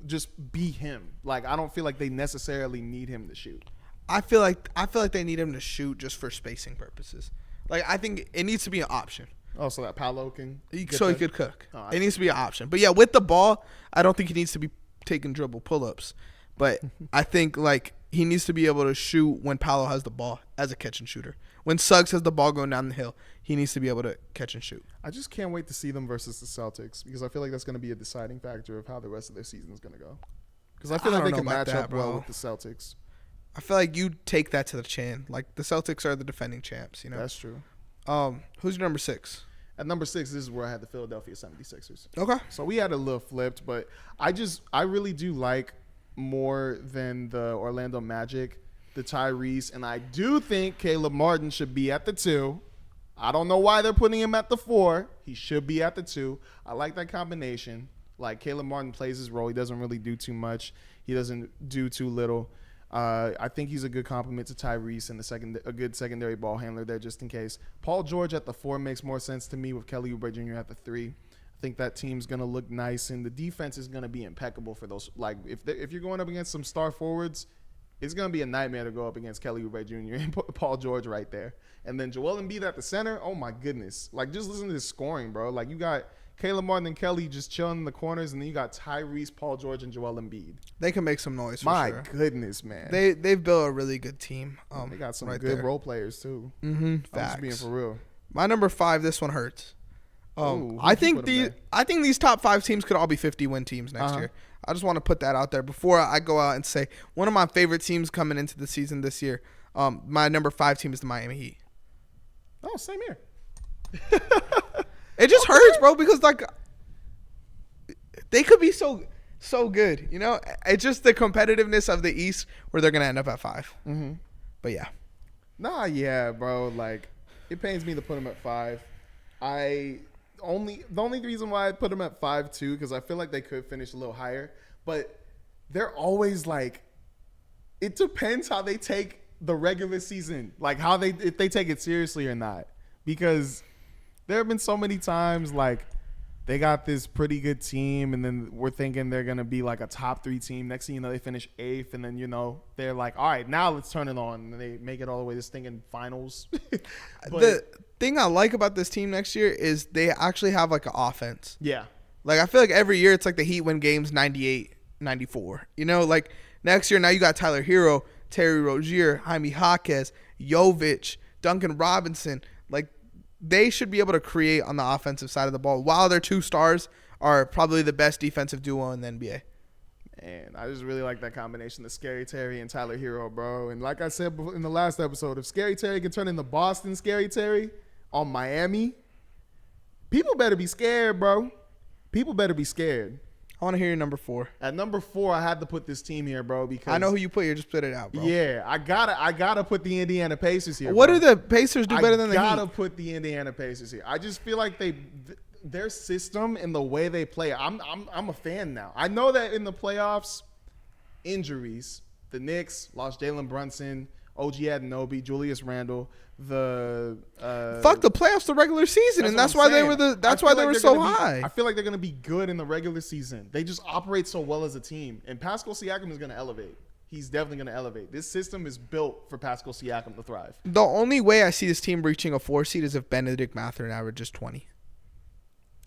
just be him. Like I don't feel like they necessarily need him to shoot. I feel like they need him to shoot just for spacing purposes. Like I think it needs to be an option. Oh, so that Paolo can So he could cook. Oh, It needs to be an option. But yeah, with the ball, I don't think he needs to be taking dribble pull-ups. But I think like he needs to be able to shoot when Paolo has the ball as a catch and shooter. When Suggs has the ball going down the hill, he needs to be able to catch and shoot. I just can't wait to see them versus the Celtics because I feel like that's going to be a deciding factor of how the rest of their season is going to go. Because I feel like they can match up well with the Celtics. I feel like you take that to the chin. Like the Celtics are the defending champs, you know. That's true. Who's your number 6? At number 6, this is where I had the Philadelphia 76ers. Okay. So we had a little flipped, but I really do like more than the Orlando Magic, the Tyrese, and I do think Caleb Martin should be at the 2. I don't know why they're putting him at the 4. He should be at the 2. I like that combination. Like Caleb Martin plays his role. He doesn't really do too much. He doesn't do too little. I think he's a good complement to Tyrese and a good secondary ball handler there just in case. Paul George at the 4 makes more sense to me with Kelly Oubre Jr. at the 3. I think that team's going to look nice, and the defense is going to be impeccable for those. Like, if you're going up against some star forwards, it's going to be a nightmare to go up against Kelly Oubre Jr. and Paul George right there. And then Joel Embiid at the center, oh, my goodness. Like, just listen to his scoring, bro. Like, you got Caleb Martin and Kelly just chilling in the corners, and then you got Tyrese, Paul George, and Joel Embiid. They can make some noise for My sure. goodness, man. They've built a really good team. They got some right good there. role players, too. Mm-hmm. I'm just being for real. My number 5, this one hurts. Ooh, I think these top 5 teams could all be 50-win teams next year. I just want to put that out there before I go out and say one of my favorite teams coming into the season this year. My number 5 team is the Miami Heat. Oh, same here. It just hurts, bro, because like they could be so good, you know. It's just the competitiveness of the East where they're gonna end up at 5. Mm-hmm. But yeah, Yeah, bro. Like, it pains me to put them at 5. The only reason why I put them at 5 too, because I feel like they could finish a little higher, but they're always like, it depends how they take the regular season, like if they take it seriously or not, because There have been so many times like they got this pretty good team, and then we're thinking they're gonna be like a top 3 team. Next thing you know, they finish 8th, and then they're like, all right, now let's turn it on, and they make it all the way to stinking finals. The thing I like about this team next year is they actually have like an offense. Yeah. Like I feel like every year it's like the Heat win games 98, 94. Like next year now you got Tyler Hero, Terry Rozier, Jaime Jaquez, Jovic, Duncan Robinson. Like they should be able to create on the offensive side of the ball, while their 2 stars are probably the best defensive duo in the NBA. And I just really like that combination of Scary Terry and Tyler Hero, bro. And like I said in the last episode, if Scary Terry can turn into Boston Scary Terry on Miami, people better be scared, bro. People better be scared. I want to hear your number 4. At number 4, I had to put this team here, bro, because I know who you put here. Just spit it out, bro. Yeah, I gotta put the Indiana Pacers here. What bro. do the Pacers do better than the Heat? I gotta put the Indiana Pacers here. I just feel like their system and the way they play. I'm a fan now. I know that in the playoffs, injuries. The Knicks lost Jalen Brunson, OG Anunoby, Julius Randle. Fuck the playoffs, the regular season, and that's why they were so high. I feel like they're gonna be good in the regular season. They just operate so well as a team, and Pascal Siakam is gonna elevate. He's definitely gonna elevate. This system is built for Pascal Siakam to thrive. The only way I see this team reaching a 4 seed is if Benedict Mathurin averages 20.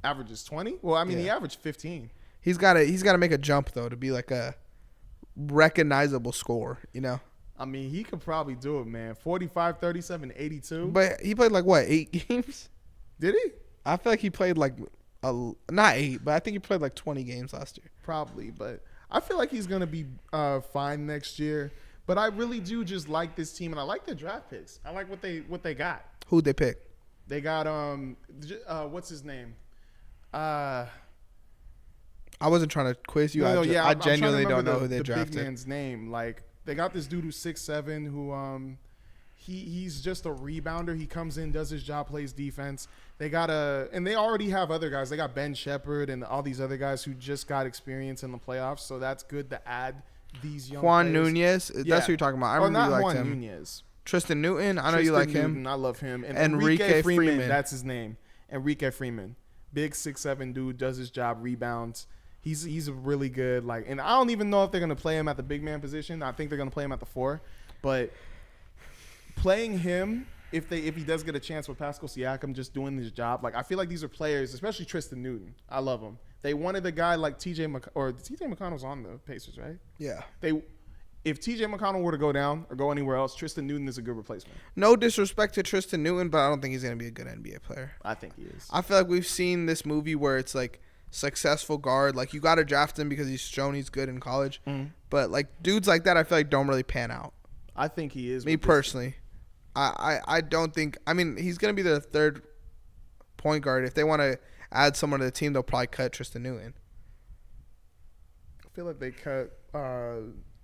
Averages 20? Well, I mean, Yeah. he averaged 15. He's got to make a jump though to be like a recognizable scorer. I mean, he could probably do it, man. 45, 37, 82. But he played like what, 8 games? Did he? I feel like he played like not 8, but I think he played like 20 games last year. Probably, but I feel like he's gonna be fine next year. But I really do just like this team, and I like their draft picks. I like what they got. Who'd they pick? They got what's his name? I wasn't trying to quiz you. No, I genuinely don't know who they the drafted. big man's name. Like they got this dude who's 6'7", who he's just a rebounder. He comes in, does his job, plays defense. And they already have other guys. They got Ben Shepherd and all these other guys who just got experience in the playoffs. So that's good to add these young Juan players. Nunez. Yeah. That's who you're talking about. I remember not you liked Juan him. Nunez. Tristan Newton. I know you like him. Newton, I love him. And Enrique Freeman. That's his name. Enrique Freeman. Big 6'7" dude, does his job, rebounds. He's a really good, like, and I don't even know if they're gonna play him at the big man position. I think they're gonna play him at the 4, but playing him if he does get a chance with Pascal Siakam just doing his job, like I feel like these are players, especially Tristan Newton. I love him. They wanted a guy like TJ McConnell's on the Pacers, right? Yeah. If TJ McConnell were to go down or go anywhere else, Tristan Newton is a good replacement. No disrespect to Tristan Newton, but I don't think he's gonna be a good NBA player. I think he is. I feel like we've seen this movie where it's like successful guard, like you got to draft him because he's shown he's good in college, but like dudes like that I feel like don't really pan out. I think he is. Me personally, I don't think. I mean, he's gonna be the 3rd point guard. If they want to add someone to the team, they'll probably cut Tristan Newton. I feel like they cut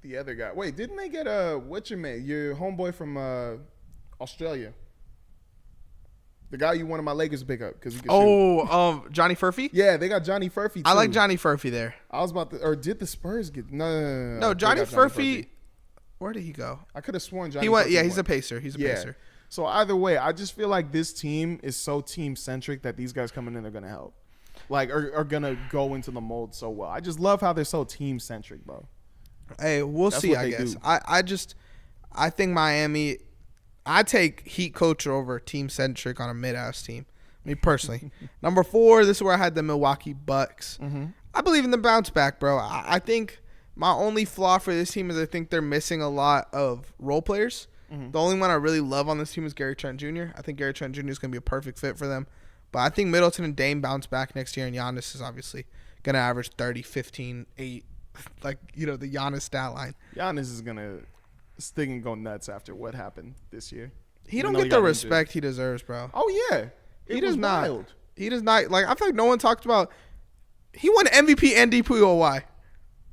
the other guy. Wait, didn't they get what's your mate? Your homeboy from Australia. The guy you wanted my Lakers to pick up because he could shoot. Johnny Furphy? Yeah, they got Johnny Furphy too. I like Johnny Furphy there. I was about to, or did the Spurs get? No. No, Johnny They got Furphy. Where did he go? I could have sworn Johnny. He went. Furphy Yeah, he's went. a pacer. He's a pacer. So either way, I just feel like this team is so team centric that these guys coming in are gonna help, like are gonna go into the mold so well. I just love how they're so team centric, bro. Hey, we'll That's see. what I they guess. do. I think Miami. I take Heat culture over team centric on a mid-ass team. Me personally. Number 4. This is where I had the Milwaukee Bucks. I believe in the bounce back, bro. I think my only flaw for this team is I think they're missing a lot of role players. The only one I really love on this team is Gary Trent Jr. I think Gary Trent Jr. is going to be a perfect fit for them. But I think Middleton and Dame bounce back next year, and Giannis is obviously going to average 30, 15, 8. Like, the Giannis stat line. Giannis is gonna stick and go nuts after what happened this year. He don't get the respect he deserves, bro. Oh yeah, He does not. He does not. Like, I feel like no one talked about. He won MVP and DPOY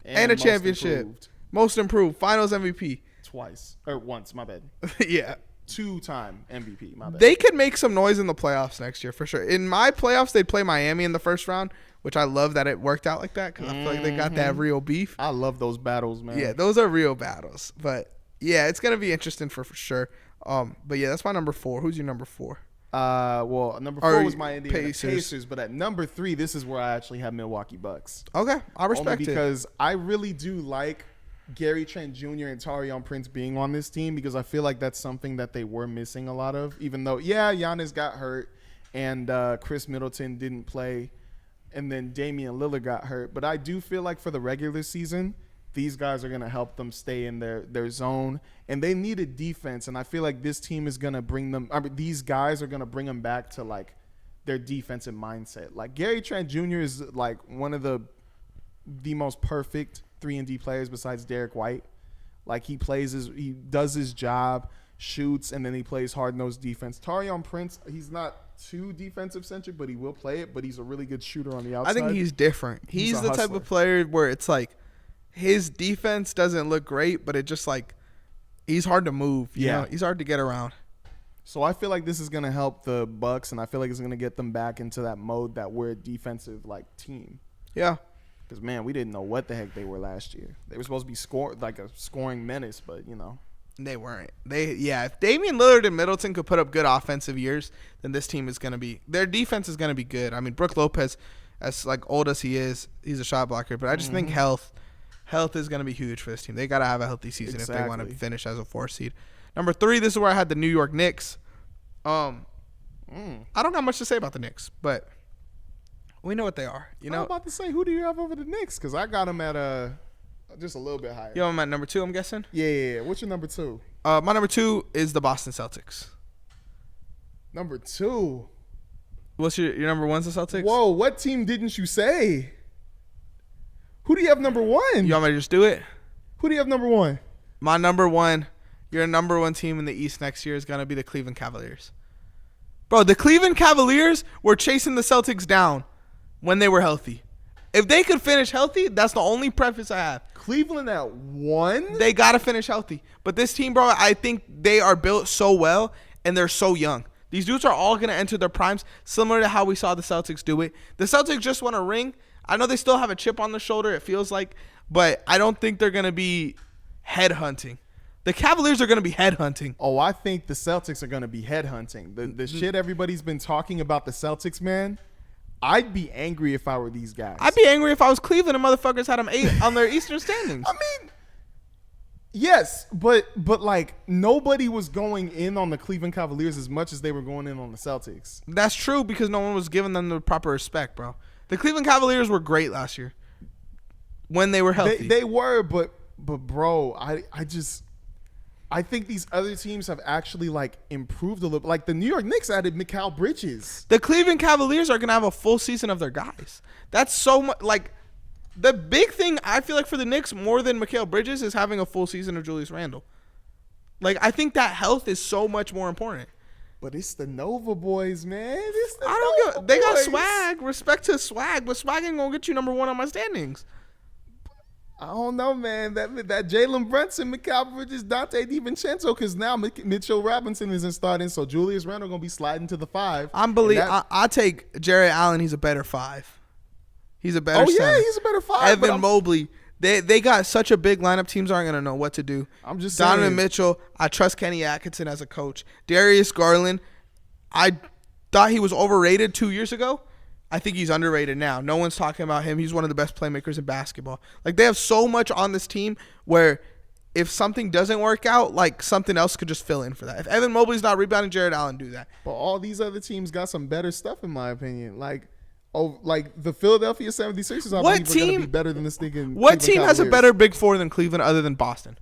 and a championship. Most improved. Finals MVP. Twice or once. My bad. Yeah. 2-time MVP. My bad. They could make some noise in the playoffs next year for sure. In my playoffs, they'd play Miami in the first round, which I love that it worked out like that because I feel like they got that real beef. I love those battles, man. Yeah, those are real battles. But yeah, it's gonna be interesting for sure. But yeah, that's my number 4. Who's your number 4? Well, number 4 Or was my Indiana Pacers. Pacers, but at number 3, this is where I actually have Milwaukee Bucks. Okay, I respect Only it. because I really do like Gary Trent Jr. and Taurean Prince being on this team because I feel like that's something that they were missing a lot of. Even though, Giannis got hurt and Chris Middleton didn't play, and then Damian Lillard got hurt. But I do feel like for the regular season, these guys are going to help them stay in their zone. And they needed defense, and I feel like this team is going to bring them – I mean, these guys are going to bring them back to, like, their defensive mindset. Like, Gary Trent Jr. is, like, one of the most perfect 3-and-D players besides Derek White. Like, he does his job, shoots, and then he plays hard-nosed defense. Taurean Prince, he's not too defensive-centric, but he will play it, but he's a really good shooter on the outside. I think he's different. He's the type hustler. of player where it's like his defense doesn't look great, but it just like he's hard to move. You know? He's hard to get around. So I feel like this is going to help the Bucks, and I feel like it's going to get them back into that mode that we're a defensive like team. Yeah. Because, man, we didn't know what the heck they were last year. They were supposed to be a scoring menace, but, you know. They weren't. If Damian Lillard and Middleton could put up good offensive years, then this team is going to be – their defense is going to be good. I mean, Brook Lopez, as like old as he is, he's a shot blocker. But I just think health is going to be huge for this team. They got to have a healthy season if they want to finish as a 4 seed. Number 3, this is where I had the New York Knicks. I don't have much to say about the Knicks, but we know what they are. You know, I'm about to say, who do you have over the Knicks? Because I got them at just a little bit higher. You know, I'm at number 2, I'm guessing? Yeah. What's your number 2? My number 2 is the Boston Celtics. Number 2? What's your number 1's the Celtics? Whoa, what team didn't you say? Who do you have number 1? You want me to just do it? Who do you have number 1? My number 1, your number 1 team in the East next year is going to be the Cleveland Cavaliers. Bro, the Cleveland Cavaliers were chasing the Celtics down when they were healthy. If they could finish healthy, that's the only preference I have. Cleveland at 1? They got to finish healthy. But this team, bro, I think they are built so well, and they're so young. These dudes are all going to enter their primes, similar to how we saw the Celtics do it. The Celtics just won a ring. I know they still have a chip on their shoulder, it feels like, but I don't think they're going to be headhunting. The Cavaliers are going to be headhunting. Oh, I think the Celtics are going to be headhunting. The shit everybody's been talking about the Celtics, man, I'd be angry if I were these guys. I'd be angry if I was Cleveland and motherfuckers had them 8 on their Eastern standings. I mean, yes, but like nobody was going in on the Cleveland Cavaliers as much as they were going in on the Celtics. That's true because no one was giving them the proper respect, bro. The Cleveland Cavaliers were great last year when they were healthy. They were, but bro, I think these other teams have actually like improved a little. Like the New York Knicks added Mikal Bridges. The Cleveland Cavaliers are gonna have a full season of their guys. That's so much. Like the big thing I feel like for the Knicks more than Mikal Bridges is having a full season of Julius Randle. Like I think that health is so much more important. But it's the Nova boys, man. They got swag. Respect to swag, but swag ain't gonna get you number 1 on my standings. I don't know, man. That Jalen Brunson, Mikal Bridges, Dante DiVincenzo, because now Mitchell Robinson isn't starting, so Julius Randle gonna be sliding to the 5. I take Jarrett Allen. He's a better 5. He's a better. Center. He's a better 5. Evan Mobley. They got such a big lineup. Teams aren't gonna know what to do. I'm just saying. Donovan Mitchell. I trust Kenny Atkinson as a coach. Darius Garland. I thought he was overrated 2 years ago. I think he's underrated now. No one's talking about him. He's one of the best playmakers in basketball. Like they have so much on this team where if something doesn't work out, like something else could just fill in for that. If Evan Mobley's not rebounding, Jarrett Allen do that. But all these other teams got some better stuff in my opinion. Like the Philadelphia 76ers, I believe are going to be better than this thinking. What team has a better big 4 than Cleveland other than Boston?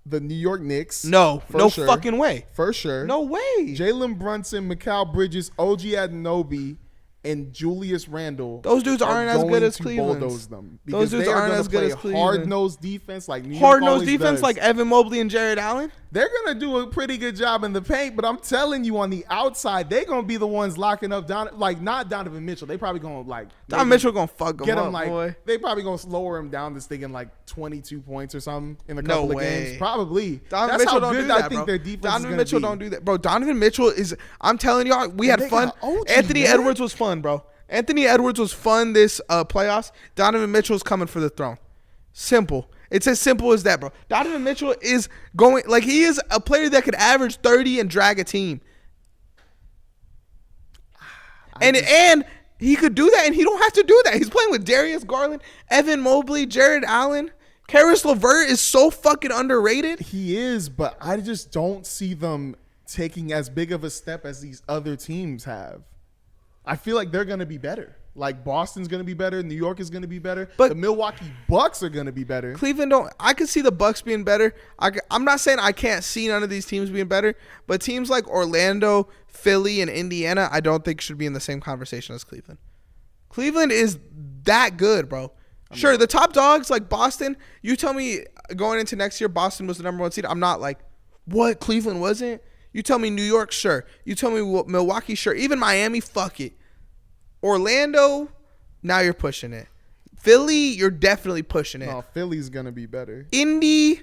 The New York Knicks. No fucking way. For sure. No way. Jalen Brunson, Mikal Bridges, OG Anunoby, and Julius Randle. Those dudes aren't as good as Cleveland. Those dudes aren't as good as Cleveland. Hard-nosed defense like New York Hard-nosed defense like Evan Mobley and Jarrett Allen. They're going to do a pretty good job in the paint, but I'm telling you on the outside, they're going to be the ones locking up not Donovan Mitchell. They probably going to like Donovan Mitchell going to fuck him get up, him like boy. They probably going to slow him down to sticking like 22 points or something in a couple of games. Probably. Donovan That's Mitchell how don't good do that, I think bro. their defense Donovan is Mitchell be. don't do that. Bro, Donovan Mitchell is I'm telling y'all, we had fun. Anthony Edwards was fun, bro. Anthony Edwards was fun this playoffs. Donovan Mitchell's coming for the throne. Simple. It's as simple as that, bro. Donovan Mitchell is going like he is a player that could average 30 and drag a team. And he could do that, and he don't have to do that. He's playing with Darius Garland, Evan Mobley, Jared Allen. Karis LeVert is so fucking underrated. He is, but I just don't see them taking as big of a step as these other teams have. I feel like they're going to be better. Like Boston's going to be better. New York is going to be better. But the Milwaukee Bucks are going to be better. Cleveland don't. I could see the Bucks being better. I'm not saying I can't see none of these teams being better, but teams like Orlando, Philly, and Indiana, I don't think should be in the same conversation as Cleveland. Cleveland is that good, bro. Sure, the top dogs like Boston. You tell me going into next year, Boston was the number 1 seed. I'm not like, what? Cleveland wasn't? You tell me New York, sure. You tell me Milwaukee, sure. Even Miami, fuck it. Orlando, now you're pushing it. Philly, you're definitely pushing it. No, Philly's going to be better. Indy,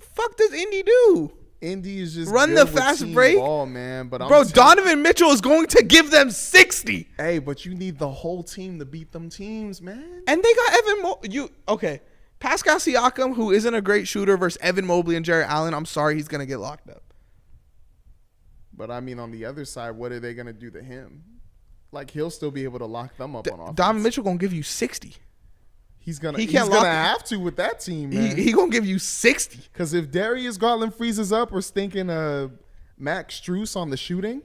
fuck does Indy do? Indy is just run the fast break. Ball, man. But bro, Donovan Mitchell is going to give them 60. Hey, but you need the whole team to beat them teams, man. And they got okay. Pascal Siakam, who isn't a great shooter, versus Evan Mobley and Jared Allen. I'm sorry, he's going to get locked up. But I mean, on the other side, what are they going to do to him? Like, he'll still be able to lock them up on offense. Donovan Mitchell going to give you 60. He's gonna have to with that team, man. He gonna give you 60. Because if Darius Garland freezes up, we're stinking Max Strus on the shooting.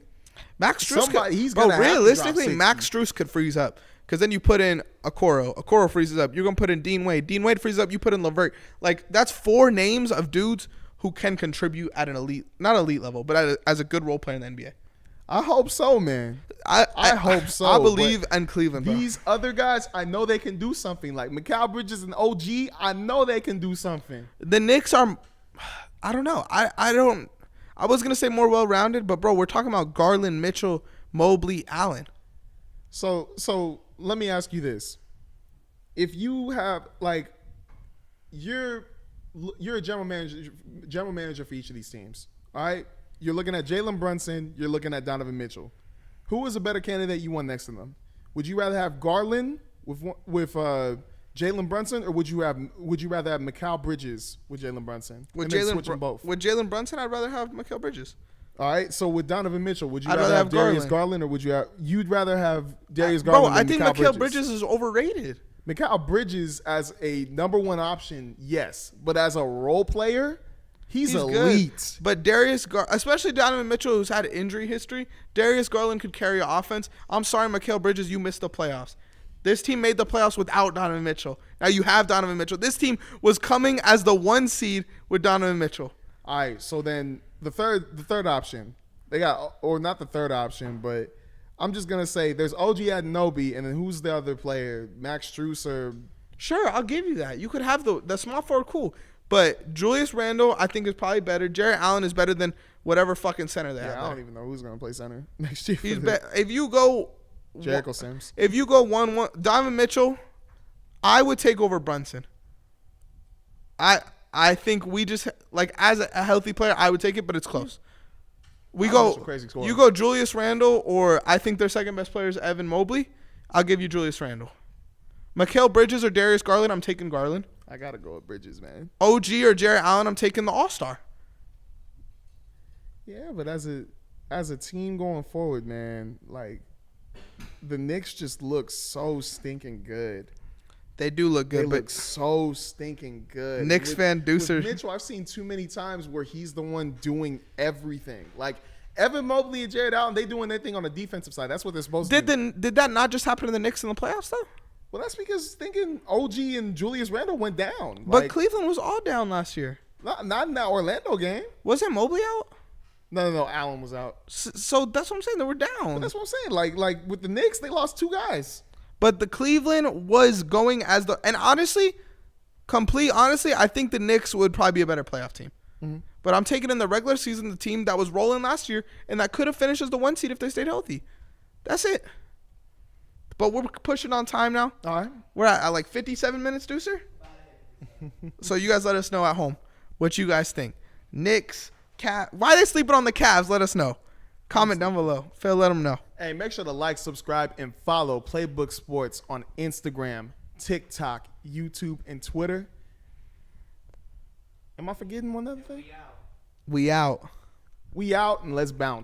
Max Strus, he's gonna realistically, Max Strus could freeze up. Because then you put in Okoro freezes up. You're gonna put in Dean Wade freezes up. You put in LeVert. Like, that's 4 names of dudes who can contribute at an elite, not elite level, but as a good role player in the NBA. I hope so, man. I hope so. I believe in Cleveland, bro. These other guys, I know they can do something. Like Mikal Bridges and OG, I know they can do something. The Knicks are, I don't know. I was going to say more well-rounded, but, bro, we're talking about Garland, Mitchell, Mobley, Allen. So let me ask you this. If you have, like, you're a general manager for each of these teams, all right? You're looking at Jalen Brunson. You're looking at Donovan Mitchell. Who is a better candidate you want next to them? Would you rather have Garland with Jalen Brunson, or would you rather have Mikal Bridges with Jalen Brunson? With Jalen Brunson, I'd rather have Mikal Bridges. All right. So with Donovan Mitchell, would you rather have Darius Garland, or you'd rather have Darius Bro, Garland? I think Mikal Bridges is overrated. Mikal Bridges as a number 1 option, yes, but as a role player. He's elite. Good. But especially Donovan Mitchell, who's had injury history, Darius Garland could carry an offense. I'm sorry, Mikal Bridges, you missed the playoffs. This team made the playoffs without Donovan Mitchell. Now you have Donovan Mitchell. This team was coming as the 1 seed with Donovan Mitchell. All right, so then the third option. They got, or not the third option, but I'm just going to say there's OG Anunoby, and then who's the other player? Max Strus or... Sure, I'll give you that. You could have the small forward, cool. But Julius Randle, I think, is probably better. Jared Allen is better than whatever fucking center they have. I don't even know who's going to play center next year. If you go Jericho Sims. If you go 1-1, Donovan Mitchell, I would take over Brunson. I think we just, like, as a healthy player, I would take it, but it's close. You go Julius Randle, or I think their second best player is Evan Mobley. I'll give you Julius Randle. Mikal Bridges or Darius Garland, I'm taking Garland. I got to go with Bridges, man. OG or Jared Allen, I'm taking the All-Star. Yeah, but as a team going forward, man, like, the Knicks just look so stinking good. They do look good. They look so stinking good. Knicks fan Deucer. With Mitchell, I've seen too many times where he's the one doing everything. Like, Evan Mobley and Jared Allen, they doing their thing on the defensive side. That's what they're supposed to do. Did that not just happen to the Knicks in the playoffs, though? Well, that's because thinking OG and Julius Randle went down. But Cleveland was all down last year. Not in that Orlando game. Wasn't Mobley out? No. Allen was out. So that's what I'm saying. They were down. But that's what I'm saying. Like with the Knicks, they lost 2 guys. But the Cleveland was going as and honestly, I think the Knicks would probably be a better playoff team. Mm-hmm. But I'm taking in the regular season the team that was rolling last year and that could have finished as the 1 seed if they stayed healthy. That's it. But we're pushing on time now. All right. We're at like 57 minutes, Deucer. So you guys let us know at home what you guys think. Knicks, Cavs. Why are they sleeping on the Cavs? Let us know. Comment down below. Phil, let them know. Hey, make sure to like, subscribe, and follow Playbook Sports on Instagram, TikTok, YouTube, and Twitter. Am I forgetting one other thing? We out. We out, and let's bounce.